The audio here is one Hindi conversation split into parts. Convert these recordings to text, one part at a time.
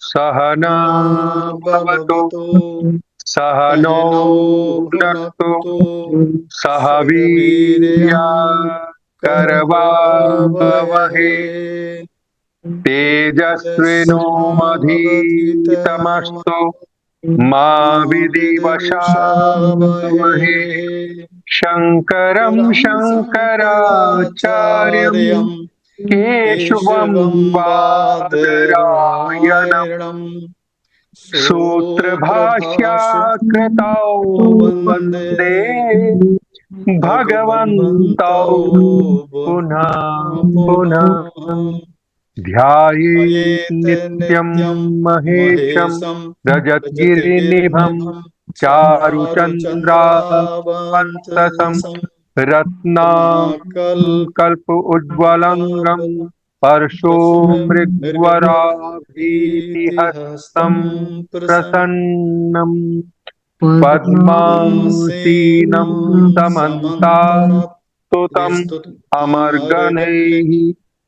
सहना भवतु सहनाववतु सहनो सहनौ भुनक्तु भुनक्तु सह सह वीर्यः वीर्यं करवावहै करवावहै तेजस्विनावधीतमस्तु तेजस्विनोमधीतमस्तु मा मा विद्विषावहै विद्विषावहै शङ्करं करं शङ्कराचार्यं शङ्कराचार्यं केशवं केशवं बादरायणम् बादरायणम् सूत्रभाष्याकृतौ सूत्रभाष्यकृतौ वन्दे वन्दे भगवन्तौ भगवन्तौ पुनः पुनः पुनः पुनः ध्यायेत् ध्यायेत् नित्यं नित्यं महेशं महेशं रजतगिरिनिभं रजतगिरिनिभं चारुचन्द्रावन्तसं चारुचन्द्रावतंसं रत्नाकल्प उज्ज्वलंगं परशुमृगवराभीतिहस्तं मृगवराभीतिहस्तं प्रसन्नं पद्मासीनं पद्मासीनं समन्तास्तुतं समन्तस्तुतं अमर्गणैः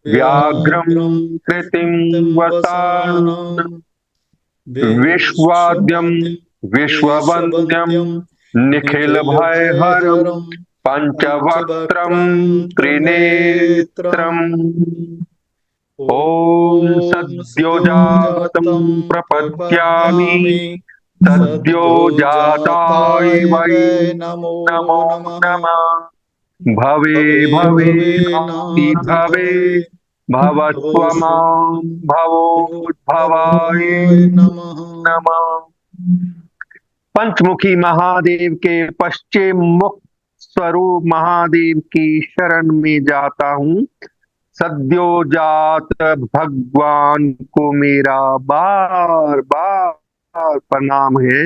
व्याघ्रं व्याघ्रं कृतिं कृतिं वसानं वसानं विश्वाद्यं विश्ववाद्यं विश्ववन्द्यं विश्ववन्द्यं निखिलभयहरं निखिलभयहरं पञ्चवक्त्रं पञ्चवक्त्रं त्रिनेत्रम् त्रिनेत्रम् ॐ ॐ सद्योजातं सद्योजातं प्रपद्यामि प्रपद्यामि सद्योजाताय सद्योजाताय वै वै नमो नमो नमः नमः भवे भवे भवे भवे नाति नाति भवे भवे भवत्वमां भवस्व भवोद्भवाय भवाय नमः। नमः। पंचमुखी महादेव के पश्चिम मुख स्वरूप महादेव की शरण में जाता हूँ। सद्योजात भगवान को मेरा बार बार प्रणाम है।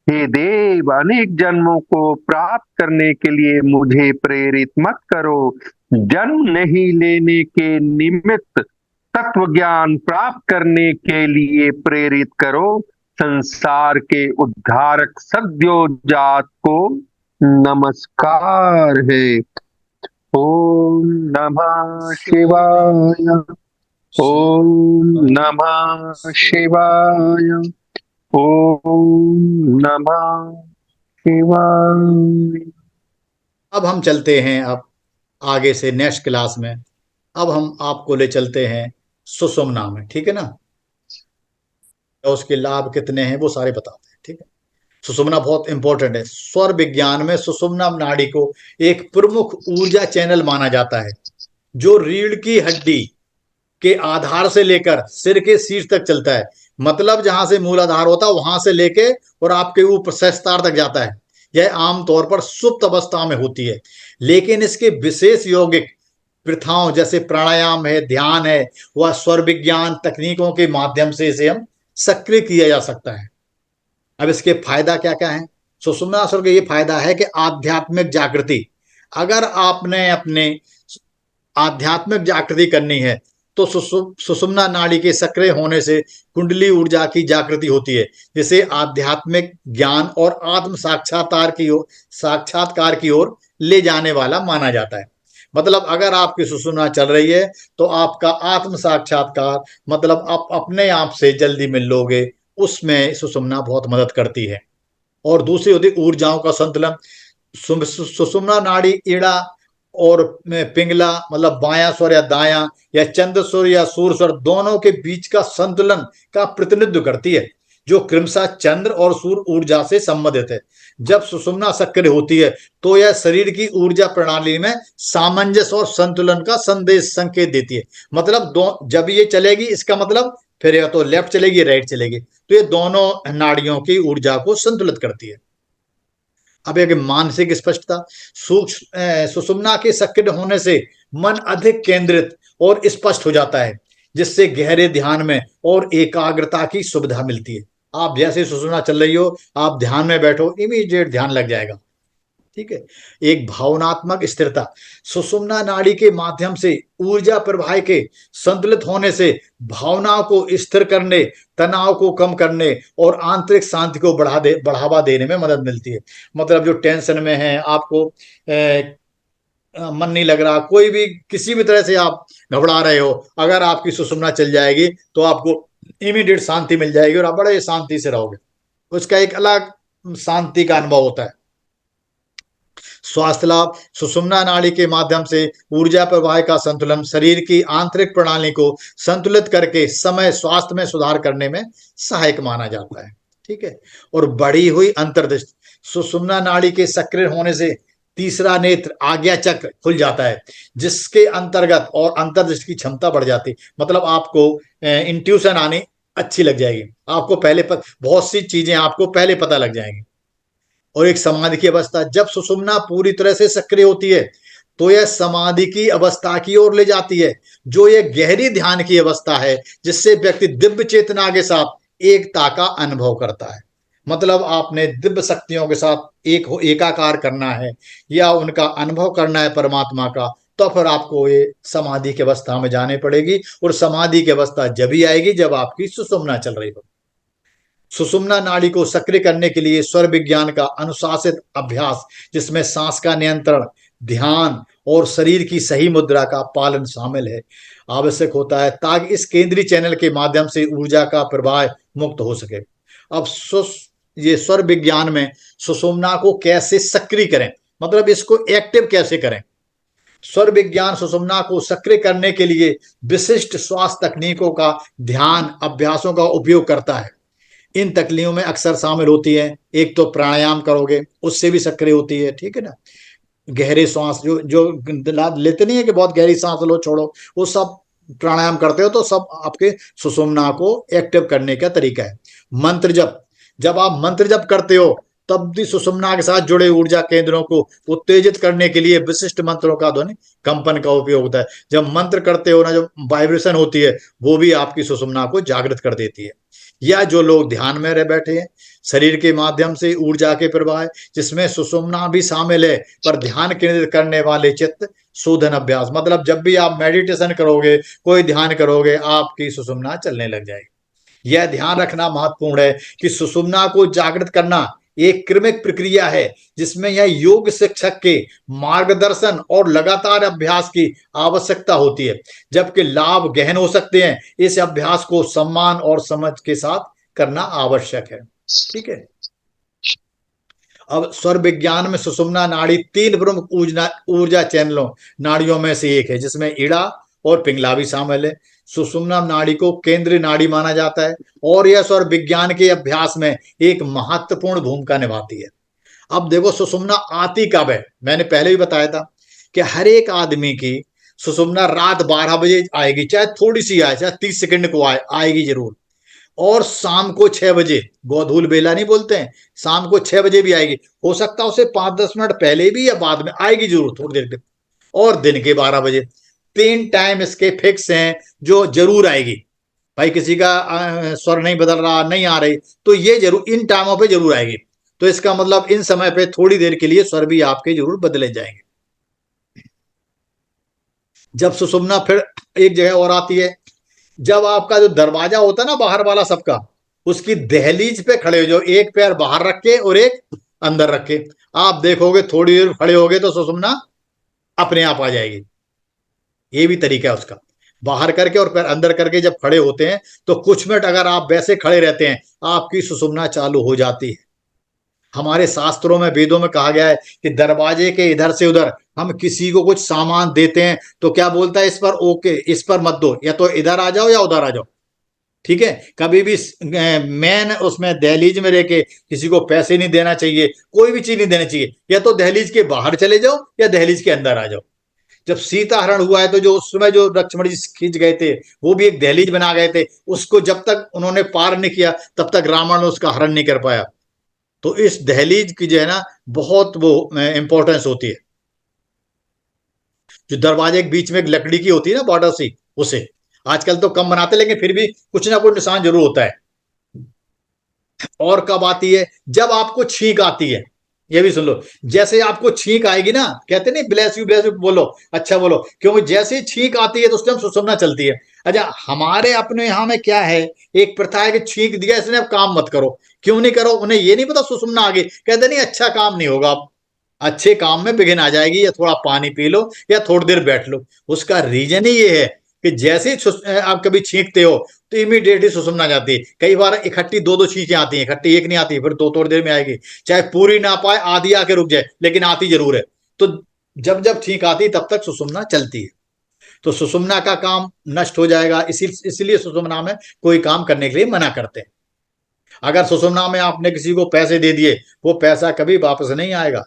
हे देव, अनेक जन्मों को प्राप्त करने के लिए मुझे प्रेरित मत करो। जन्म नहीं लेने के निमित्त तत्व ज्ञान प्राप्त करने के लिए प्रेरित करो। संसार के उद्धारक सद्योजात को नमस्कार है। ओम नमः शिवाय। ओम नमः शिवाय। ओम नमः शिवाय। अब हम चलते हैं अब आगे से नेक्स्ट क्लास में। अब हम आपको ले चलते हैं सुषुम्ना में, ठीक है ना। तो उसके लाभ कितने हैं वो सारे बताते हैं, ठीक है। सुषुम्ना बहुत इंपॉर्टेंट है। स्वर विज्ञान में सुषुम्ना नाड़ी को एक प्रमुख ऊर्जा चैनल माना जाता है, जो रीढ़ की हड्डी के आधार से लेकर सिर के शीर्ष तक चलता है। मतलब जहां से मूलाधार होता है वहां से लेके और आपके ऊपर सहस्त्रार तक जाता है। यह आमतौर पर सुप्त अवस्था में होती है, लेकिन इसके विशेष यौगिक प्रथाओं जैसे प्राणायाम है, ध्यान है, वह स्वर विज्ञान तकनीकों के माध्यम से इसे हम सक्रिय किया जा सकता है। अब इसके फायदा क्या क्या है। सुषुम्ना स्वर का ये फायदा है कि आध्यात्मिक जागृति। अगर आपने अपने आध्यात्मिक जागृति करनी है तो सुषुम्ना नाड़ी के सक्रिय होने से कुंडली ऊर्जा की जागृति होती है, जिसे आध्यात्मिक ज्ञान और आत्म साक्षात्कार की ओर ले जाने वाला माना जाता है। मतलब अगर आपकी सुषुम्ना चल रही है तो आपका आत्म साक्षात्कार, मतलब आप अपने आप से जल्दी मिल लोगे, उसमें सुषुम्ना बहुत मदद करती है। और दूसरी होती ऊर्जाओं का संतुलन। सुषुम्ना नाड़ी ईड़ा और पिंगला, मतलब बायां स्वर या दायां, या चंद्र स्वर या सूर्य स्वर, दोनों के बीच का संतुलन का प्रतिनिधित्व करती है, जो क्रमशः चंद्र और सूर्य ऊर्जा से संबंधित है। जब सुषुम्ना सक्रिय होती है तो यह शरीर की ऊर्जा प्रणाली में सामंजस्य और संतुलन का संदेश संकेत देती है। मतलब दो जब ये चलेगी, इसका मतलब फिर या तो लेफ्ट चलेगी राइट चलेगी, तो ये दोनों नाड़ियों की ऊर्जा को संतुलित करती है। अब एक मानसिक स्पष्टता। सूक्ष्म सुषुम्ना के सक्रिय होने से मन अधिक केंद्रित और स्पष्ट हो जाता है, जिससे गहरे ध्यान में और एकाग्रता की सुविधा मिलती है। आप जैसे सुषुम्ना चल रही हो, आप ध्यान में बैठो, इमीडिएट ध्यान लग जाएगा, ठीक है। एक भावनात्मक स्थिरता। सुषुम्ना नाड़ी के माध्यम से ऊर्जा प्रवाह के संतुलित होने से भावनाओं को स्थिर करने, तनाव को कम करने और आंतरिक शांति को बढ़ावा देने में मदद मिलती है। मतलब जो टेंशन में है, आपको मन नहीं लग रहा, कोई भी किसी भी तरह से आप घबरा रहे हो, अगर आपकी सुषुम्ना चल जाएगी तो आपको इमीडिएट शांति मिल जाएगी और आप बड़े शांति से रहोगे। उसका एक अलग शांति का अनुभव होता है। स्वास्थ्य लाभ, सुषुम्ना नाड़ी के माध्यम से ऊर्जा प्रवाह का संतुलन शरीर की आंतरिक प्रणाली को संतुलित करके समय स्वास्थ्य में सुधार करने में सहायक माना जाता है। ठीक है। और बढ़ी हुई अंतर्दृष्टि, सुषुम्ना नाड़ी के सक्रिय होने से तीसरा नेत्र आज्ञा चक्र खुल जाता है, जिसके अंतर्गत और अंतर्दृष्टि की क्षमता बढ़ जाती है। मतलब आपको इंट्यूशन आनी अच्छी लग जाएगी, आपको पहले बहुत सी चीजें आपको पहले पता लग जाएंगी। और एक समाधि की अवस्था, जब सुषुम्ना पूरी तरह से सक्रिय होती है तो यह समाधि की अवस्था की ओर ले जाती है, जो यह गहरी ध्यान की अवस्था है, जिससे व्यक्ति दिव्य चेतना के साथ एकता का अनुभव करता है। मतलब आपने दिव्य शक्तियों के साथ एकाकार करना है या उनका अनुभव करना है परमात्मा का, तो फिर आपको ये समाधि की अवस्था में जाने पड़ेगी। और समाधि की अवस्था जब ही आएगी जब आपकी सुषुम्ना चल रही हो। सुषुम्ना नाड़ी को सक्रिय करने के लिए स्वर विज्ञान का अनुशासित अभ्यास, जिसमें सांस का नियंत्रण, ध्यान और शरीर की सही मुद्रा का पालन शामिल है, आवश्यक होता है, ताकि इस केंद्रीय चैनल के माध्यम से ऊर्जा का प्रवाह मुक्त हो सके। अब ये स्वर विज्ञान में सुषुम्ना को कैसे सक्रिय करें, मतलब इसको एक्टिव कैसे करें। स्वर विज्ञान सुषुम्ना को सक्रिय करने के लिए विशिष्ट श्वास तकनीकों का, ध्यान अभ्यासों का उपयोग करता है। इन तकलीफों में अक्सर शामिल होती है, एक तो प्राणायाम करोगे उससे भी सक्रिय होती है, ठीक है ना। गहरे सांस जो जो लेते नहीं है कि बहुत गहरी सांस लो छोड़ो, वो सब प्राणायाम करते हो तो सब आपके सुषुम्ना को एक्टिव करने का तरीका है। मंत्र जप, जब आप मंत्र जप करते हो तब भी सुषुम्ना के साथ जुड़े ऊर्जा केंद्रों को उत्तेजित करने के लिए विशिष्ट मंत्रों का ध्वनि कंपन का उपयोग होता है। जब मंत्र करते हो ना, जो वाइब्रेशन होती है वो भी आपकी सुषुम्ना को जागृत कर देती है। या जो लोग ध्यान में रह बैठे हैं, शरीर के माध्यम से ऊर्जा के प्रवाह, जिसमें सुषुम्ना भी शामिल है, पर ध्यान केंद्रित करने वाले चित्त शोधन अभ्यास, मतलब जब भी आप मेडिटेशन करोगे, कोई ध्यान करोगे, आपकी सुषुम्ना चलने लग जाएगी। यह ध्यान रखना महत्वपूर्ण है कि सुषुम्ना को जागृत करना एक क्रमिक प्रक्रिया है, जिसमें यह योग शिक्षक के मार्गदर्शन और लगातार अभ्यास की आवश्यकता होती है, जबकि लाभ गहन हो सकते हैं। इस अभ्यास को सम्मान और समझ के साथ करना आवश्यक है। ठीक है। अब स्वर विज्ञान में सुषुम्ना नाड़ी तीन प्रमुख ऊर्जा चैनलों नाड़ियों में से एक है, जिसमें इड़ा और पिंगला भी शामिल है। सुषुम्ना नाड़ी को केंद्रीय नाड़ी माना जाता है और यह स्वर विज्ञान के अभ्यास में एक महत्वपूर्ण भूमिका निभाती है। अब देखो सुषुम्ना आती कब है, मैंने पहले भी बताया था कि हर एक आदमी की सुषुम्ना रात 12 बजे आएगी, चाहे थोड़ी सी आए, चाहे 30 सेकंड को आए, आएगी जरूर। और शाम को 6 बजे, गोधूल बेला नहीं बोलते हैं, शाम को 6 बजे भी आएगी। हो सकता है उसे 5-10 मिनट पहले भी या बाद में आएगी जरूर, थोड़ी देर के। और दिन के 12 बजे, तीन टाइम इसके फिक्स हैं जो जरूर आएगी। भाई किसी का स्वर नहीं बदल रहा, नहीं आ रही, तो ये जरूर इन टाइमों पे जरूर आएगी। तो इसका मतलब इन समय पे थोड़ी देर के लिए स्वर भी आपके जरूर बदले जाएंगे। जब सुषुम्ना फिर एक जगह और आती है, जब आपका जो दरवाजा होता है ना बाहर वाला सबका, उसकी दहलीज पे खड़े हो जाओ, एक पैर बाहर रख के और एक अंदर रख के, आप देखोगे थोड़ी देर खड़े होगे तो सुषुम्ना अपने आप आ जाएगी। ये भी तरीका है उसका, बाहर करके और पैर अंदर करके जब खड़े होते हैं तो कुछ मिनट अगर आप वैसे खड़े रहते हैं, आपकी सुषुम्ना चालू हो जाती है। हमारे शास्त्रों में, वेदों में कहा गया है कि दरवाजे के इधर से उधर हम किसी को कुछ सामान देते हैं तो क्या बोलता है, इस पर ओके, इस पर मत दो, या तो इधर आ जाओ या उधर आ जाओ। ठीक है। कभी भी मैन उसमें दहलीज में रह के किसी को पैसे नहीं देना चाहिए, कोई भी चीज नहीं देनी चाहिए, या तो दहलीज के बाहर चले जाओ या दहलीज के अंदर आ जाओ। जब सीता हरण हुआ है तो जो उस समय जो लक्ष्मण जी खींच गए थे, वो भी एक दहलीज बना गए थे, उसको जब तक उन्होंने पार नहीं किया तब तक रावण उसका हरण नहीं कर पाया। तो इस दहलीज की जो है ना बहुत वो इंपॉर्टेंस होती है। जो दरवाजे के बीच में एक लकड़ी की होती है ना, बॉर्डर सी, उसे आजकल तो कम बनाते लेकिन फिर भी कुछ ना कुछ निशान जरूर होता है। और कब आती है, जब आपको छींक आती है। ये भी सुन लो, जैसे आपको छींक आएगी ना, कहते नहीं ब्लेस यू बोलो, अच्छा बोलो, क्योंकि जैसे ही छींक आती है तो उस टाइम सुषुम्ना चलती है। अच्छा, हमारे अपने यहाँ में क्या है, एक प्रथा है कि छींक दिया इसने अब काम मत करो। क्यों नहीं करो, उन्हें ये नहीं पता सुषुम्ना आ गई, कहते नहीं अच्छा काम नहीं होगा। अच्छे काम में विघ्न आ जाएगी, या थोड़ा पानी पी लो या थोड़ी देर बैठ लो। उसका रीजन ही ये है कि जैसे ही आप कभी छींकते हो तो इमीडिएटली सुषुम्ना जाती है। कई बार इकट्ठी दो दो छींकें आती हैं, इकट्ठी एक नहीं आती, फिर दो थोड़ी देर में आएगी, चाहे पूरी ना पाए, आधी आके रुक जाए, लेकिन आती जरूर है। तो जब जब छींक आती है तब तक सुषुम्ना चलती है। तो सुषुम्ना का काम नष्ट हो जाएगा, इसीलिए सुषुम्ना में कोई काम करने के लिए मना करते हैं। अगर सुषुम्ना में आपने किसी को पैसे दे दिए, वो पैसा कभी वापस नहीं आएगा।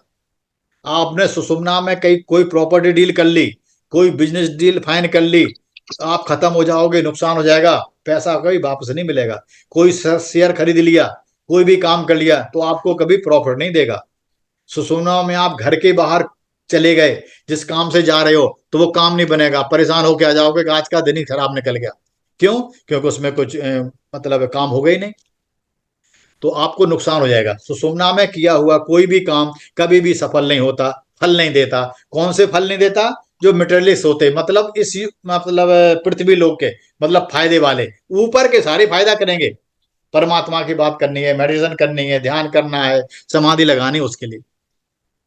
आपने सुषुम्ना में कई कोई प्रॉपर्टी डील कर ली, कोई बिजनेस डील फाइन कर ली, आप खत्म हो जाओगे, नुकसान हो जाएगा, पैसा कभी वापस नहीं मिलेगा। कोई शेयर खरीद लिया, कोई भी काम कर लिया, तो आपको कभी प्रॉफिट नहीं देगा। सुषुम्ना में आप घर के बाहर चले गए, जिस काम से जा रहे हो, तो वो काम नहीं बनेगा, परेशान होके आ जाओगे कि आज का दिन ही खराब निकल गया। क्यों? क्योंकि उसमें कुछ मतलब काम हो गई नहीं, तो आपको नुकसान हो जाएगा। सुषुम्ना में किया हुआ कोई भी काम कभी भी सफल नहीं होता, फल नहीं देता। कौन से फल नहीं देता? जो मटेरियलिस्ट होते, मतलब इस मतलब पृथ्वी लोक के, मतलब फायदे वाले, ऊपर के सारे फायदा करेंगे। परमात्मा की बात करनी है, मेडिटेशन करनी है, ध्यान करना है, समाधि लगानी है, उसके लिए।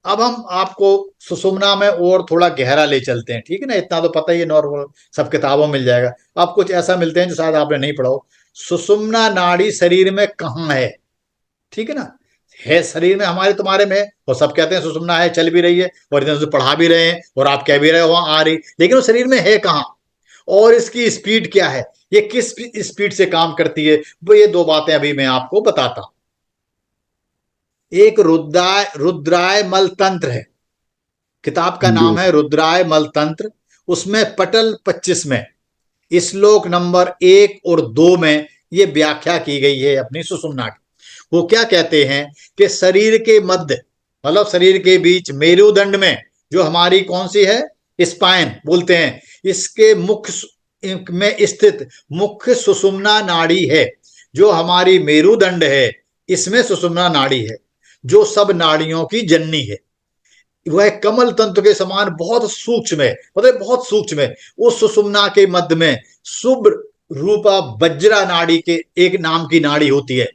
अब हम आपको सुषुम्ना में और थोड़ा गहरा ले चलते हैं, ठीक है ना? इतना तो पता ही है, नॉर्मल सब किताबों में मिल जाएगा। अब कुछ ऐसा मिलते हैं जो शायद आपने नहीं पढ़ा हो। सुषुम्ना नाड़ी शरीर में कहाँ है? ठीक है ना? है शरीर में, हमारे तुम्हारे में, और सब कहते हैं सुषुम्ना है, चल भी रही है, और इधर से पढ़ा भी रहे हैं, और आप कह भी रहे हो वहां आ रही, लेकिन वो शरीर में है कहाँ? और इसकी स्पीड क्या है? ये किस स्पीड से काम करती है? वो ये दो बातें अभी मैं आपको बताता हूं। एक रुद्राय मल तंत्र है, किताब का जी नाम है रुद्राय मल तंत्र। उसमें पटल 25 में श्लोक नंबर 1 और 2 में ये व्याख्या की गई है अपनी सुषुम्ना की। वो क्या कहते हैं कि शरीर के मध्य, मतलब शरीर के बीच मेरुदंड में, जो हमारी कौन सी है, स्पाइन बोलते हैं, इसके मुख्य में स्थित मुख्य सुषुम्ना नाड़ी है। जो हमारी मेरुदंड है, इसमें सुषुम्ना नाड़ी है, जो सब नाड़ियों की जननी है। वह कमल तंत्र के समान बहुत सूक्ष्म है, मतलब बहुत सूक्ष्म है। उस सुषुम्ना के मध्य में शुभ रूपा वज्रा नाड़ी के एक नाम की नाड़ी होती है।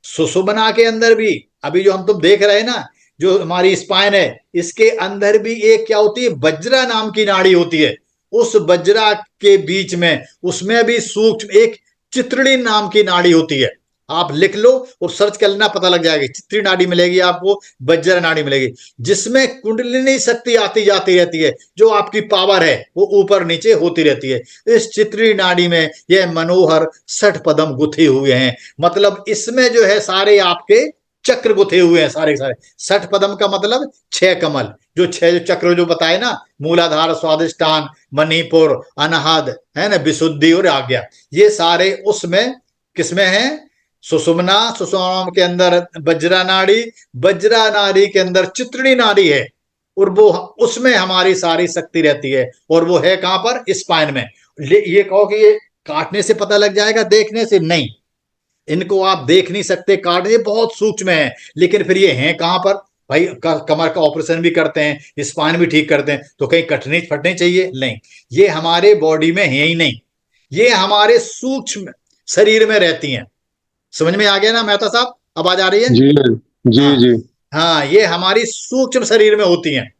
सुषुम्ना के अंदर भी, अभी जो हम तुम देख रहे हैं ना, जो हमारी स्पाइन है, इसके अंदर भी एक क्या होती है, वज्रा नाम की नाड़ी होती है। उस वज्रा के बीच में, उसमें भी सूक्ष्म एक चित्रिणी नाम की नाड़ी होती है। आप लिख लो और सर्च कर लेना, पता लग जाएगी। चित्री नाड़ी मिलेगी आपको, वज्र नाड़ी मिलेगी, जिसमें कुंडलिनी शक्ति आती जाती रहती है। जो आपकी पावर है वो ऊपर नीचे होती रहती है। इस चित्री नाड़ी में यह मनोहर 60 पदम गुथे हुए हैं। मतलब इसमें जो है सारे आपके चक्र गुथे हुए हैं, सारे सारे। 60 पदम का मतलब 6 कमल, जो 6 चक्र जो बताए ना, मूलाधार, स्वादिष्टान, मणिपुर, अनहद, है ना, विशुद्धि और आज्ञा, ये सारे उसमें किसमें है? सुषुम्ना। सुषुम्ना के अंदर वज्रा नाड़ी, वज्रा नाड़ी के अंदर चित्रिणी नाड़ी है, और वो उसमें हमारी सारी शक्ति रहती है। और वो है कहां पर? स्पाइन में। ये कहो कि ये काटने से पता लग जाएगा, देखने से नहीं। इनको आप देख नहीं सकते, काटने बहुत सूक्ष्म है, लेकिन फिर ये हैं कहां पर? भाई कमर का ऑपरेशन भी करते हैं, स्पाइन भी ठीक करते हैं, तो कहीं कटने फटने चाहिए? नहीं, ये हमारे बॉडी में है ही नहीं, ये हमारे सूक्ष्म शरीर में रहती हैं। समझ में आ गया ना मेहता साहब? आवाज आ रही है? जी जी हाँ, जी हाँ, ये हमारी सूक्ष्म शरीर में होती हैं,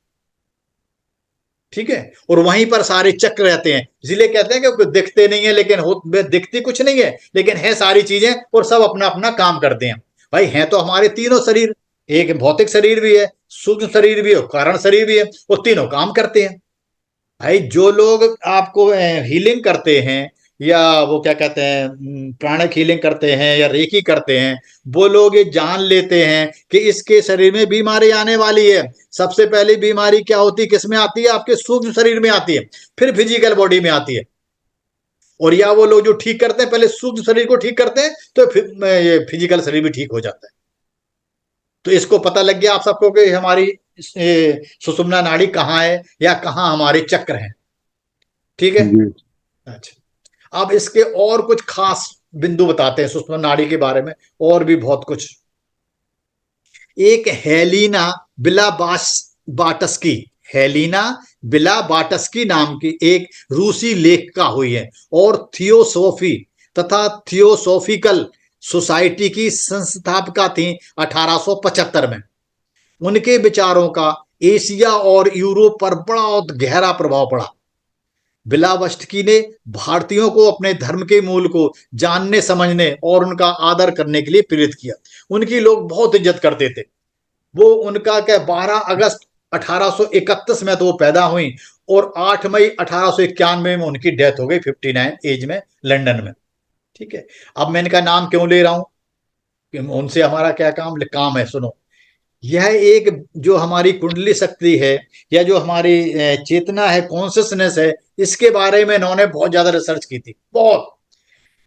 ठीक है। और वहीं पर सारे चक्र रहते हैं, इसलिए कहते हैं कि दिखते नहीं है, लेकिन दिखती कुछ नहीं है, लेकिन है सारी चीजें, और सब अपना अपना काम करते हैं। भाई हैं तो हमारे तीनों शरीर, एक भौतिक शरीर भी है, सूक्ष्म शरीर भी है, कारण शरीर भी है, वो तीनों काम करते हैं। भाई जो लोग आपको हीलिंग करते हैं, या वो क्या कहते हैं, प्राणिक हीलिंग करते हैं या रेकी करते हैं, वो लोग ये जान लेते हैं कि इसके शरीर में बीमारी आने वाली है। सबसे पहली बीमारी क्या होती है, किसमें आती है? आपके सूक्ष्म शरीर में आती है, फिर फिजिकल बॉडी में आती है। और या वो लोग जो ठीक करते हैं, पहले सूक्ष्म शरीर को ठीक करते हैं, तो फिर ये फिजिकल शरीर भी ठीक हो जाता है। तो इसको पता लग गया आप सबको कि हमारी सुषुम्ना नाड़ी कहाँ है, या कहाँ हमारे चक्र हैं, ठीक है। जी अच्छा, अब इसके और कुछ खास बिंदु बताते हैं सुषुम्ना नाड़ी के बारे में, और भी बहुत कुछ। एक हेलिना बाटस्की, हेलिना बाटस्की नाम की एक रूसी लेखिका हुई है, और थियोसोफी तथा थियोसोफिकल सोसाइटी की संस्थापका थी 1875 में। उनके विचारों का एशिया और यूरोप पर बहुत गहरा प्रभाव पड़ा। ब्लावत्स्की ने भारतीयों को अपने धर्म के मूल को जानने समझने और उनका आदर करने के लिए प्रेरित किया। उनकी लोग बहुत इज्जत करते थे। वो उनका क्या 12 अगस्त 1831 में तो वो पैदा हुई और 8 मई 1891 में उनकी डेथ हो गई 59 एज में लंदन में। ठीक है, अब मैं इनका नाम क्यों ले रहा हूं कि उनसे हमारा क्या काम है, सुनो। यह एक जो हमारी कुंडली शक्ति है या जो हमारी चेतना है, कॉन्शियसनेस है, इसके बारे में इन्होंने बहुत ज्यादा रिसर्च की थी, बहुत।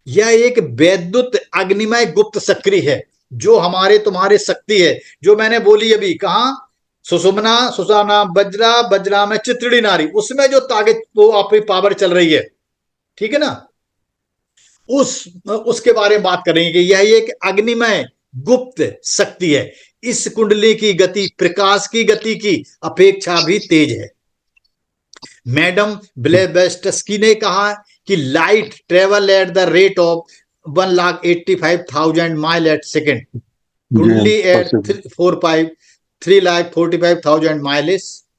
यह एक वैद्युत अग्निमय गुप्त सक्रिय है जो हमारे तुम्हारे शक्ति है, जो मैंने बोली अभी, कहा सुषुम्ना, सुषाना, बज्रा, बज्रा में चित्रिणी नाड़ी, उसमें जो ताकत वो आपकी पावर चल रही है, ठीक है ना, उसके बारे में बात करेंगे कि यह एक अग्निमय गुप्त शक्ति है। इस कुंडली की गति प्रकाश की गति की अपेक्षा भी तेज है। मैडम ब्लेवेस्टस्की ने कहा कि light travel at the rate of 1,85,000 mile at second, कुंडली एट 3,45,000 माइल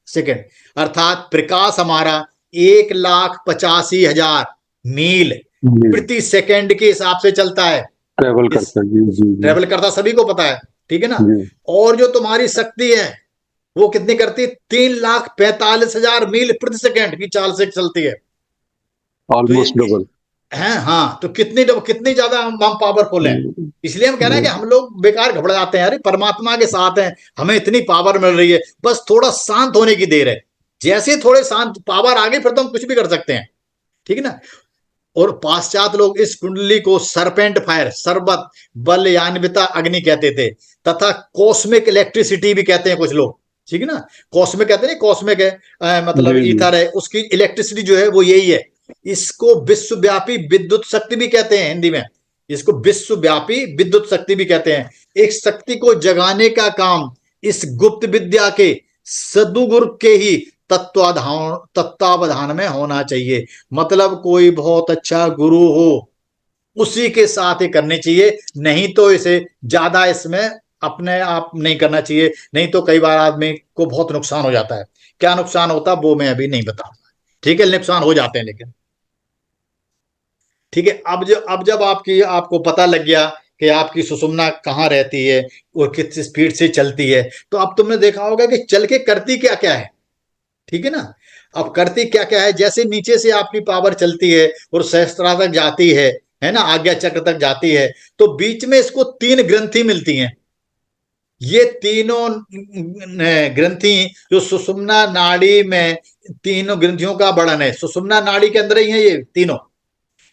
सेकेंड, अर्थात प्रकाश हमारा 1,85,000 मील प्रति सेकेंड के हिसाब से चलता है, ट्रेवल करता, सभी को पता है, ठीक है ना। और जो तुम्हारी शक्ति है वो कितनी करती है? 3,45,000 मील प्रति सेकेंड की चाल से चलती है, ऑलमोस्ट डबल है। हाँ, तो कितनी ज्यादा हम पावरफुल हैं। इसलिए हम कह रहे हैं कि हम लोग बेकार घबरा जाते हैं, अरे परमात्मा के साथ हैं, हमें इतनी पावर मिल रही है, बस थोड़ा शांत होने की देर है। जैसे थोड़े शांत पावर आ गई फिर तो हम कुछ भी कर सकते हैं, ठीक है ना। और पाश्चात्य लोग इस कुंडली को सरपेंट फायर, सर्वत बलयान्विता अग्नि कहते थे, तथा कॉस्मिक इलेक्ट्रिसिटी भी कहते हैं कुछ लोग, ठीक है ना। कॉस्मिक कहते हैं, कॉस्मिक है मतलब ईथर है, उसकी इलेक्ट्रिसिटी जो है वो यही है। इसको विश्वव्यापी विद्युत शक्ति भी कहते हैं हिंदी में, इसको विश्वव्यापी विद्युत शक्ति भी कहते हैं। एक शक्ति को जगाने का काम इस गुप्त विद्या के सदगुरु के ही तत्वावधान में होना चाहिए। मतलब कोई बहुत अच्छा गुरु हो उसी के साथ ही करनी चाहिए, नहीं तो इसे ज्यादा इसमें अपने आप नहीं करना चाहिए, नहीं तो कई बार आदमी को बहुत नुकसान हो जाता है। क्या नुकसान होता है वो मैं अभी नहीं बताऊंगा, ठीक है, नुकसान हो जाते हैं लेकिन, ठीक है। अब जब आपको पता लग गया कि आपकी सुषुम्ना कहाँ रहती है और किस स्पीड से चलती है, तो अब तुमने देखा होगा कि चल के करती क्या क्या है, ठीक है ना। अब करती क्या क्या है, जैसे नीचे से आपकी पावर चलती है और सहस्त्रार तक जाती है ना, आज्ञा चक्र तक जाती है, तो बीच में इसको 3 ग्रंथि मिलती हैं। ये तीनों ग्रंथि जो सुषुम्ना नाड़ी में, तीनों ग्रंथियों का वर्णन है, सुषुम्ना नाड़ी के अंदर ही है ये तीनों,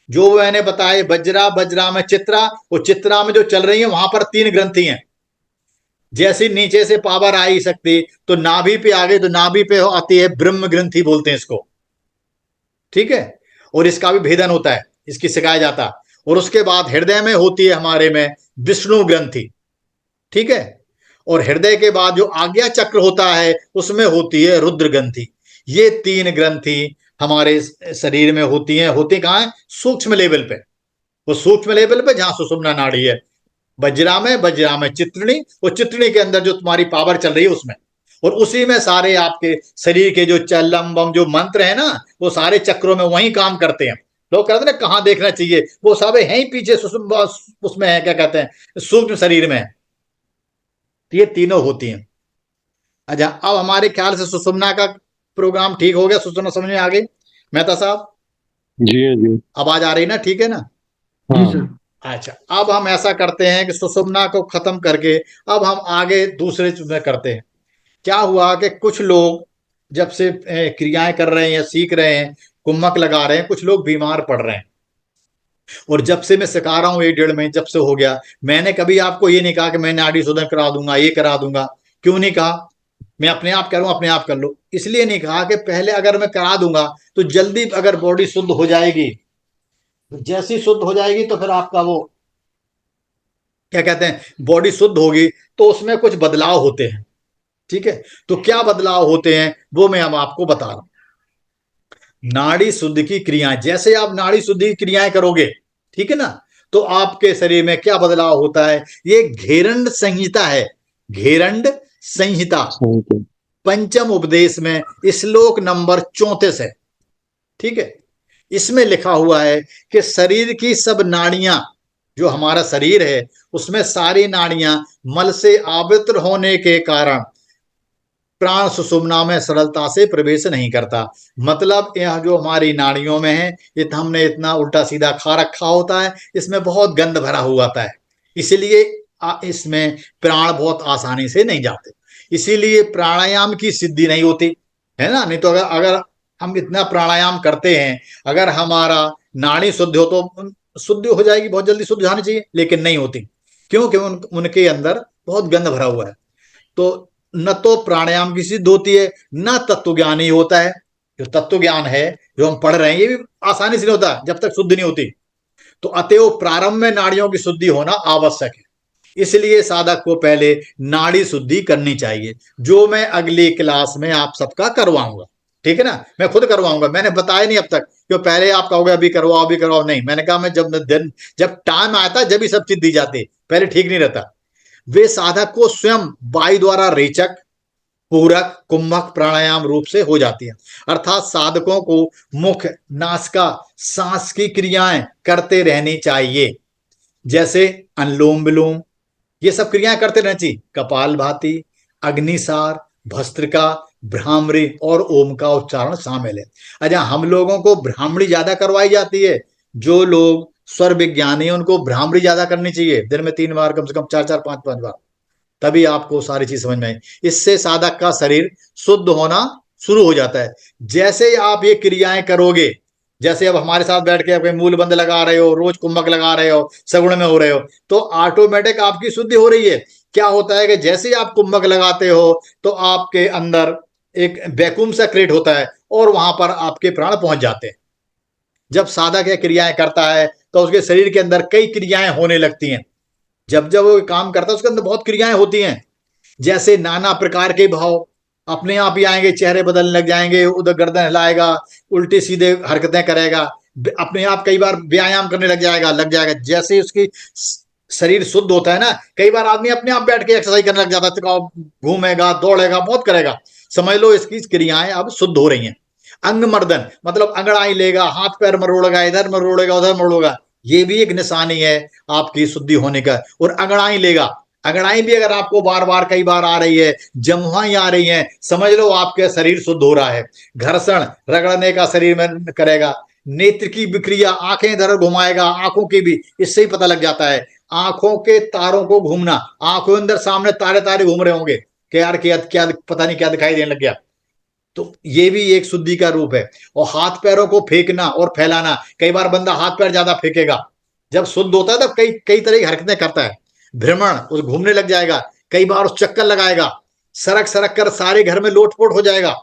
जो मैंने बताए, बज्रा, बज्रा में चित्रा, और चित्रा में जो चल रही है वहां पर 3 ग्रंथि हैं। जैसी नीचे से पावर आई सकती तो नाभि पे आ गई, तो नाभि पे आती है ब्रह्म ग्रंथि बोलते हैं इसको, ठीक है। और इसका भी भेदन होता है, इसकी सिखाया जाता। और उसके बाद हृदय में होती है हमारे में विष्णु ग्रंथि, ठीक है। और हृदय के बाद जो आज्ञा चक्र होता है उसमें होती है रुद्र ग्रंथि। ये 3 ग्रंथि हमारे शरीर में होती हैं। होती कहाँ है? सूक्ष्म लेवल पे, वो सूक्ष्म लेवल पे जहां सुषुम्ना नाड़ी है। बज्रा में चित्रिणी, और चित्रिणी के अंदर जो तुम्हारी पावर चल रही है उसमें, और उसी में सारे आपके शरीर के जो चलम बम जो मंत्र है ना, वो सारे चक्रों में वही काम करते हैं। लोग कहते हैं ना कहाँ देखना चाहिए, वो सब है ही पीछे उसमें है, क्या कहते हैं, सूक्ष्म शरीर में है। तो ये तीनों होती हैं। अच्छा, अब हमारे ख्याल से सुषुम्ना का प्रोग्राम ठीक हो गया, सुषुम्ना समझ में आ गई मेहता साहब? जी आवाज आ रही ना, ठीक है ना? जी सर। अच्छा, अब हम ऐसा करते हैं कि सुषुम्ना को खत्म करके अब हम आगे दूसरे में करते हैं। क्या हुआ कि कुछ लोग जब से क्रियाएं कर रहे हैं या सीख रहे हैं, कुम्मक लगा रहे हैं, कुछ लोग बीमार पड़ रहे हैं। और जब से मैं सिखा रहा हूं 1-1.5 महीने जब से हो गया, मैंने कभी आपको ये नहीं कहा कि मैं नाड़ी शोधन करा दूंगा, ये करा दूंगा। क्यों नहीं कहा? मैं अपने आप करूं, अपने आप कर लो, इसलिए नहीं कहा कि पहले अगर मैं करा दूंगा तो जल्दी अगर बॉडी शुद्ध हो जाएगी, जैसी शुद्ध हो जाएगी तो फिर आपका वो क्या कहते हैं, बॉडी शुद्ध होगी तो उसमें कुछ बदलाव होते हैं, ठीक है। तो क्या बदलाव होते हैं वो मैं अब आपको बता रहा हूं। नाड़ी शुद्ध की क्रियाएं, जैसे आप नाड़ी शुद्ध की क्रियाएं करोगे, ठीक है ना, तो आपके शरीर में क्या बदलाव होता है? ये घेरंड संहिता है, घेरंड संहिता, पंचम उपदेश में श्लोक नंबर 34 है। ठीक है, इसमें लिखा हुआ है कि शरीर की सब नाड़ियां, जो हमारा शरीर है उसमें सारी नाड़ियां मल से आवृत होने के कारण प्राण सुषुम्ना में सरलता से प्रवेश नहीं करता। मतलब यह जो हमारी नाड़ियों में है, ये तो हमने इतना उल्टा सीधा खा रखा होता है, इसमें बहुत गंद भरा हुआ होता है, इसलिए इसमें प्राण बहुत आसानी से नहीं जाते, इसीलिए प्राणायाम की सिद्धि नहीं होती है ना। नहीं तो अगर अगर हम इतना प्राणायाम करते हैं, अगर हमारा नाड़ी शुद्ध हो तो शुद्ध हो जाएगी, बहुत जल्दी शुद्ध जानी चाहिए, लेकिन नहीं होती, क्योंकि उनके अंदर बहुत गंद भरा हुआ है। तो न तो प्राणायाम की सिद्ध होती है, न तत्व ज्ञान ही होता है। जो तत्व ज्ञान है जो हम पढ़ रहे हैं, ये भी आसानी से नहीं होता जब तक शुद्ध नहीं होती। तो अतएव प्रारंभ में नाड़ियों की शुद्धि होना आवश्यक है, इसलिए साधक को पहले नाड़ी शुद्धि करनी चाहिए, जो मैं अगली क्लास में आप सबका करवाऊंगा। ठीक है ना, मैं खुद करवाऊंगा, मैंने बताया नहीं अब तक, क्यों पहले आप कहोगे अभी करवाओ अभी करवाओ, नहीं, मैंने कहा मैं जब टाइम आता जब ही सब चीज दी जाती, पहले ठीक नहीं रहता। वे साधक को स्वयं वायु द्वारा रेचक, पूरक, कुंभक प्राणायाम रूप से हो जाती है। अर्थात साधकों को मुख, नासिका, सांस की क्रियाएं करते रहनी चाहिए, जैसे अनुलोम विलोम, ये सब क्रियाएं करते रहनी चाहिए। कपाल भाती, अग्निसार, भस्त्रिका, भ्रामरी और ओम का उच्चारण शामिल है। अच्छा, हम लोगों को भ्रामरी ज्यादा करवाई जाती है, जो लोग स्वर विज्ञानी हैं उनको भ्रामरी ज्यादा करनी चाहिए, दिन में 3 बार, कम से कम 4 4 5 5 बार, तभी आपको सारी चीज समझ में आई। इससे साधक का शरीर शुद्ध होना शुरू हो जाता है। जैसे आप ये क्रियाएं करोगे, जैसे अब हमारे साथ बैठ के आप मूल बंद लगा रहे हो, रोज कुंभक लगा रहे हो, सगुण में हो रहे हो, तो ऑटोमेटिक आपकी शुद्धि हो रही है। क्या होता है कि जैसे ही आप कुंभक लगाते हो तो आपके अंदर एक वैक्यूम सा क्रिएट होता है और वहां पर आपके प्राण पहुंच जाते हैं। जब साधक ये क्रियाएं करता है तो उसके शरीर के अंदर कई क्रियाएं होने लगती हैं। जब जब वो काम करता है उसके अंदर बहुत क्रियाएं होती हैं, जैसे नाना प्रकार के भाव अपने आप ही आएंगे, चेहरे बदलने लग जाएंगे, उधर गर्दन हिलाएगा, उल्टे सीधे हरकतें करेगा, अपने आप कई बार व्यायाम करने लग जाएगा। जैसे उसकी शरीर शुद्ध होता है ना, कई बार आदमी अपने आप बैठ के एक्सरसाइज करने लग जाता है, घूमेगा, दौड़ेगा, बहुत करेगा, समझ लो इसकी क्रियाएं अब शुद्ध हो रही हैं। अंग मर्दन मतलब अंगड़ाई लेगा, हाथ पैर मरोड़ेगा, इधर मरोड़ेगा उधर मरोड़ेगा, ये भी एक निशानी है आपकी शुद्धि होने का। और अंगड़ाई लेगा, अंगड़ाई भी अगर आपको बार बार कई बार आ रही है, जमुआई आ रही है, समझ लो आपका शरीर शुद्ध हो रहा है। घर्षण रगड़ने का शरीर में करेगा। नेत्र की विक्रिया, आंखें इधर घुमाएगा, आंखों की भी, इससे ही पता लग जाता है। आंखों के तारों को घूमना, आंखों अंदर सामने तारे तारे घूम रहे होंगे कि यार क्या पता नहीं क्या दिखाई देने लग गया, तो ये भी एक शुद्धि का रूप है। और हाथ पैरों को फेंकना और फैलाना, कई बार बंदा हाथ पैर ज्यादा फेंकेगा, जब शुद्ध होता है तब कई कई तरह की हरकतें करता है। भ्रमण, उस घूमने लग जाएगा, कई बार उस चक्कर लगाएगा, सरक सरक कर सारे घर में लोटपोट हो जाएगा।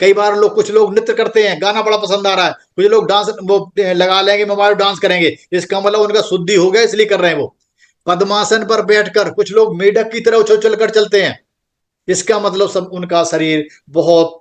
कई बार कुछ लोग नृत्य करते हैं, गाना बड़ा पसंद आ रहा है, कुछ लोग डांस वो लगा लेंगे, मोबाइल डांस करेंगे, इसका मतलब उनका शुद्धि हो गया इसलिए कर रहे हैं वो। पद्मासन पर बैठकर कुछ लोग मेढक की तरह उछल उछल कर चलते हैं, इसका मतलब सब उनका शरीर बहुत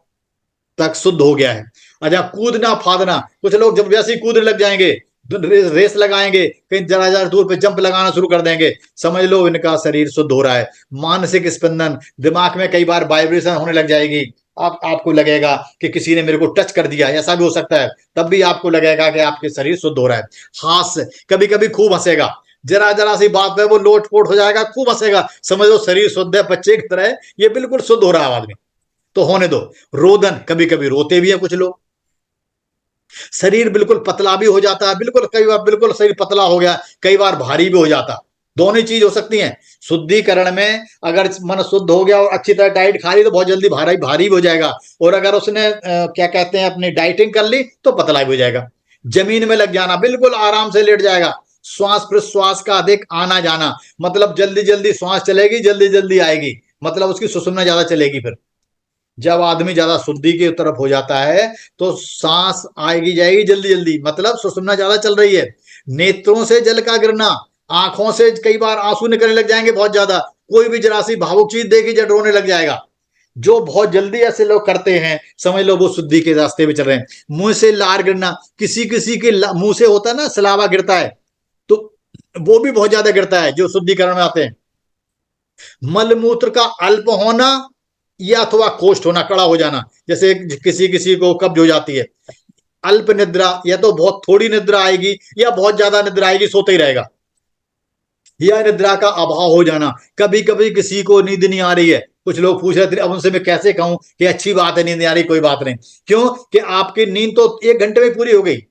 तक शुद्ध हो गया है। अच्छा, कूदना फादना, कुछ लोग जब वैसे ही कूदने लग जाएंगे, रेस लगाएंगे, कहीं जरा जरा दूर पे जंप लगाना शुरू कर देंगे, समझ लो इनका शरीर शुद्ध हो रहा है। मानसिक स्पंदन, दिमाग में कई बार वाइब्रेशन होने लग जाएगी, आपको लगेगा कि किसी ने मेरे को टच कर दिया, ऐसा भी हो सकता है, तब भी आपको लगेगा कि आपके शरीर शुद्ध हो रहा है। हास्य, कभी कभी खूब हंसेगा, जरा जरा सी बात पे वो लोटपोट हो जाएगा, खूब हंसेगा, समझ लो शरीर शुद्ध है, बच्चे की तरह है, ये बिल्कुल शुद्ध हो रहा है आदमी, तो होने दो। रोदन, कभी कभी रोते भी है कुछ लोग। शरीर बिल्कुल पतला भी हो जाता है, बिल्कुल कई बार बिल्कुल शरीर पतला हो गया, कई बार भारी भी हो जाता, दोनों चीज हो सकती हैं। शुद्धिकरण में अगर मन शुद्ध हो गया और अच्छी तरह डाइट खा ली तो बहुत जल्दी भारी भारी भी हो जाएगा, और अगर उसने क्या कहते हैं अपनी डाइटिंग कर ली तो पतला भी हो जाएगा। जमीन में लग जाना, बिल्कुल आराम से लेट जाएगा। श्वास प्रश्वास का अधिक आना जाना, मतलब जल्दी जल्दी श्वास चलेगी, जल्दी जल्दी आएगी, मतलब उसकी सुषुम्ना ज्यादा चलेगी। फिर जब आदमी ज्यादा शुद्धि की तरफ हो जाता है तो सांस आएगी जाएगी जल्दी जल्दी, मतलब सुषुम्ना ज्यादा चल रही है। नेत्रों से जल का गिरना, आंखों से कई बार आंसू निकलने लग जाएंगे बहुत ज्यादा, कोई भी जरा सी भावुक चीज देखी जब रोने लग जाएगा। जो बहुत जल्दी ऐसे लोग करते हैं, समझ लो वो शुद्धि के रास्ते पे चल रहे हैं। मुंह से लार गिरना, किसी किसी के मुंह से होता है ना सलावा गिरता है, तो वो भी बहुत ज्यादा गिरता है जो शुद्धिकरण में आते हैं। मल मूत्र का अल्प होना, या अथवा कोष्ठ होना, कड़ा हो जाना, जैसे किसी किसी को कब्ज हो जाती है। अल्प निद्रा, या तो बहुत थोड़ी निद्रा आएगी या बहुत ज्यादा निद्रा आएगी, सोते ही रहेगा। या निद्रा का अभाव हो जाना, कभी कभी किसी को नींद नहीं आ रही है, कुछ लोग पूछ रहे थे, अब उनसे मैं कैसे कहूं कि अच्छी बात है नींद नहीं आ रही, कोई बात नहीं। क्यों कि आपकी नींद तो 1 घंटे में पूरी हो गई।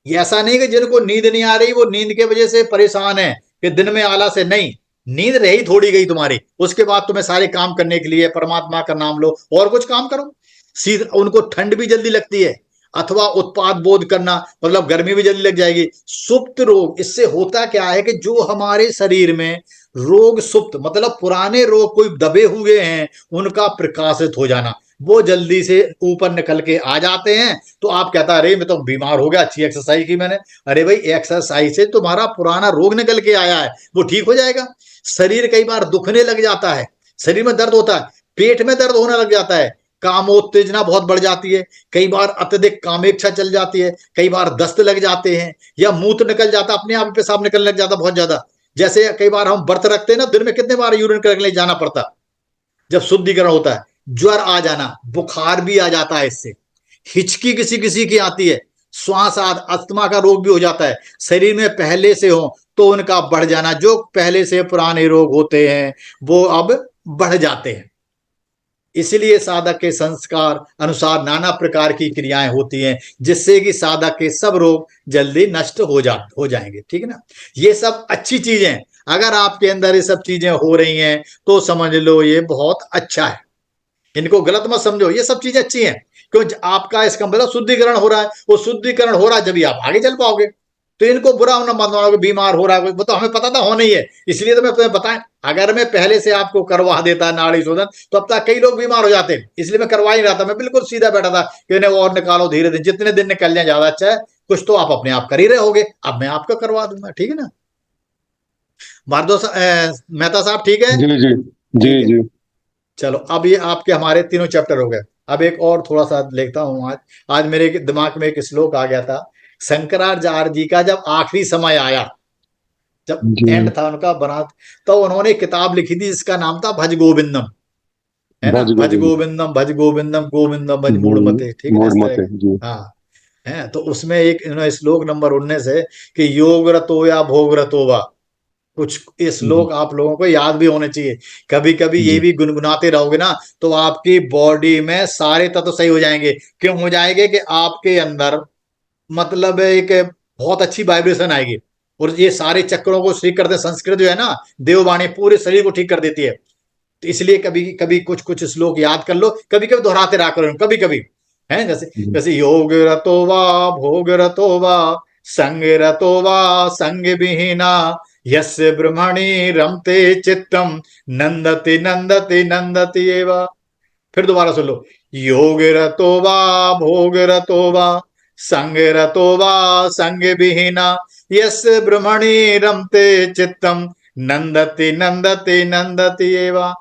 ये ऐसा नहीं कि जिनको नींद नहीं आ रही वो नींद के वजह से परेशान है, कि दिन में आलस है, नहीं। नींद रही थोड़ी गई तुम्हारी, उसके बाद तुम्हें सारे काम करने के लिए परमात्मा का नाम लो और कुछ काम करो। सीधा उनको ठंड भी जल्दी लगती है, अथवा उत्पाद बोध करना, मतलब गर्मी भी जल्दी लग जाएगी। सुप्त रोग, इससे होता क्या है कि जो हमारे शरीर में रोग सुप्त, मतलब पुराने रोग कोई दबे हुए हैं, उनका प्रकाशित हो जाना, वो जल्दी से ऊपर निकल के आ जाते हैं। तो आप कहता अरे मैं तो बीमार हो गया, अच्छी एक्सरसाइज की मैंने। अरे भाई, एक्सरसाइज से तुम्हारा पुराना रोग निकल के आया है, वो ठीक हो जाएगा। शरीर कई बार दुखने लग जाता है, शरीर में दर्द होता है, पेट में दर्द होने लग जाता है, कामोत्तेजना बहुत बढ़ जाती है, कई बार अत्यधिक कामेच्छा चल जाती है, कई बार दस्त लग जाते हैं, या मूत्र निकल जाता, अपने आप पेशाब निकलने लग जाता बहुत ज्यादा। जैसे कई बार हम व्रत रखते हैं ना, दिन में कितने बार यूरिन करने के लिए जाना पड़ता, जब शुद्धिकरण होता है। ज्वर आ जाना, बुखार भी आ जाता है इससे, हिचकी किसी किसी की आती है, श्वास अस्थमा का रोग भी हो जाता है। शरीर में पहले से हो तो उनका बढ़ जाना, जो पहले से पुराने रोग होते हैं वो अब बढ़ जाते हैं। इसलिए साधक के संस्कार अनुसार नाना प्रकार की क्रियाएं होती हैं, जिससे कि साधक के सब रोग जल्दी नष्ट हो जाएंगे। ठीक है ना। ये सब अच्छी चीजें हैं। अगर आपके अंदर ये सब चीजें हो रही हैं तो समझ लो ये बहुत अच्छा है। इनको गलत मत समझो, ये सब चीजें अच्छी हैं। क्यों? आपका इसका मतलब शुद्धिकरण हो रहा है, वो शुद्धिकरण हो रहा है जब भी आप आगे चल पाओगे। तो इनको बुरा ना मत मानो कि बीमार हो रहा है, वो तो हमें पता था होना ही है, इसलिए तो मैं तुम्हें बताएं। अगर मैं पहले से आपको करवा देता नाड़ी शोधन, तो अब तक कई लोग बीमार हो जाते हैं, इसलिए मैं करवा ही रहा था। मैं बिल्कुल सीधा बैठा था कि इन्हें और निकालो धीरे धीरे, जितने दिन निकल जाए ज्यादा अच्छा है। कुछ तो आप अपने आप कर ही रहे होगे, अब मैं आपका करवा दूंगा। ठीक है ना। मेहता साहब, ठीक है। जी जी जी ठीक है। जी। चलो, अब ये आपके हमारे तीनों चैप्टर हो गए। अब एक और थोड़ा सा लिखता हूँ आज। आज मेरे दिमाग में एक श्लोक आ गया था। शंकराचार्य जी का जब आखिरी समय आया, जब जी। एंड था उनका बना, तो उन्होंने एक किताब लिखी थी जिसका नाम था भज गोविंदम। है ना, भज भज गोविंद। गोविंदम भज गोविंदम गोविंदम भज जी। मूढ़मते, ठीक है ना, मूड इस तरह मत है के। जी। हाँ। है तो उसमें एक इन्होंने श्लोक नंबर 19 है कि योग रतो या भोग रतो वा। कुछ ये जी श्लोक आप लोगों को याद भी होने चाहिए। कभी कभी ये जी भी गुनगुनाते रहोगे ना, तो आपकी बॉडी में सारे तत्व सही हो जाएंगे। क्यों हो जाएंगे? कि आपके अंदर मतलब एक बहुत अच्छी वाइब्रेशन आएगी। और ये सारे चक्रों को ठीक करते, संस्कृत जो है ना, देववाणी पूरे शरीर को ठीक कर देती है। तो इसलिए कभी कभी कुछ कुछ श्लोक याद कर लो, कभी कभी दोहराते रहा करो कभी कभी। है जैसे, जी जैसे योग रतो वा भोग रतो वा संग रतो वा संग विहीना यस्य ब्रह्मणि रमते चित्तम नंदति नंदति नंदति एवा। फिर दोबारा सुन लो। योग रतो वा भोग रतो वा संग रतो वा संग विहीना यस्य ब्रह्मणि रमते चित्तम नंदति नंदति नंदति एवा।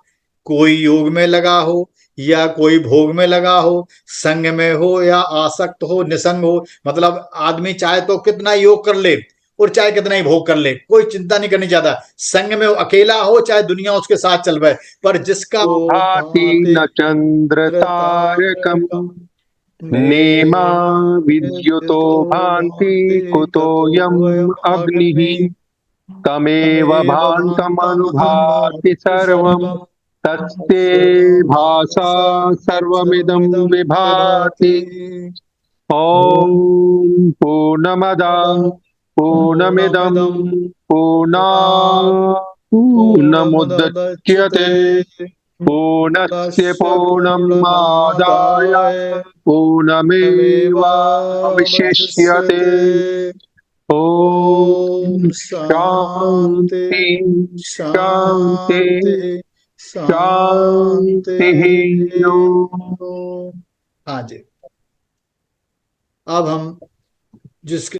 कोई योग में लगा हो या कोई भोग में लगा हो, संग में हो या आसक्त हो, निसंग हो, मतलब आदमी चाहे तो कितना योग कर ले और चाहे कितना ही भोग कर ले, कोई चिंता नहीं करनी चाहता। संग में वो अकेला हो चाहे दुनिया उसके साथ चल रहा है, पर जिसका तो वो भाति भाति न चंद्र तारकम तारकम नेमा नेमे विद्युतो तो भांति भाति कुतो कुतोऽयम् वयम अग्निः अग्नि तमेव तमेव भान्तम् भान्तमनुभाति भाति सर्वम् सर्वम् तस्ते तस्य भासा भासा सर्वमिदं सर्वमिदं विभाति। विभाति। ॐ पूर्णमदः पूर्णमदः पूर्णमिदं पूर्णमिदं पूर्णात् पूर्णात् पूर्णमुदच्यते पूर्णमुदच्यते पूर्णस्य पूर्णस्य पूर्णमादाय पूर्णमादाय पूर्णमेवावशिष्यते। तमेवावशिष्यते। ॐ ओम शांति शान्ति शान्ति शांति शान्तिः। शांति। ॐ ओम। हाँ जी। अब हम जिसके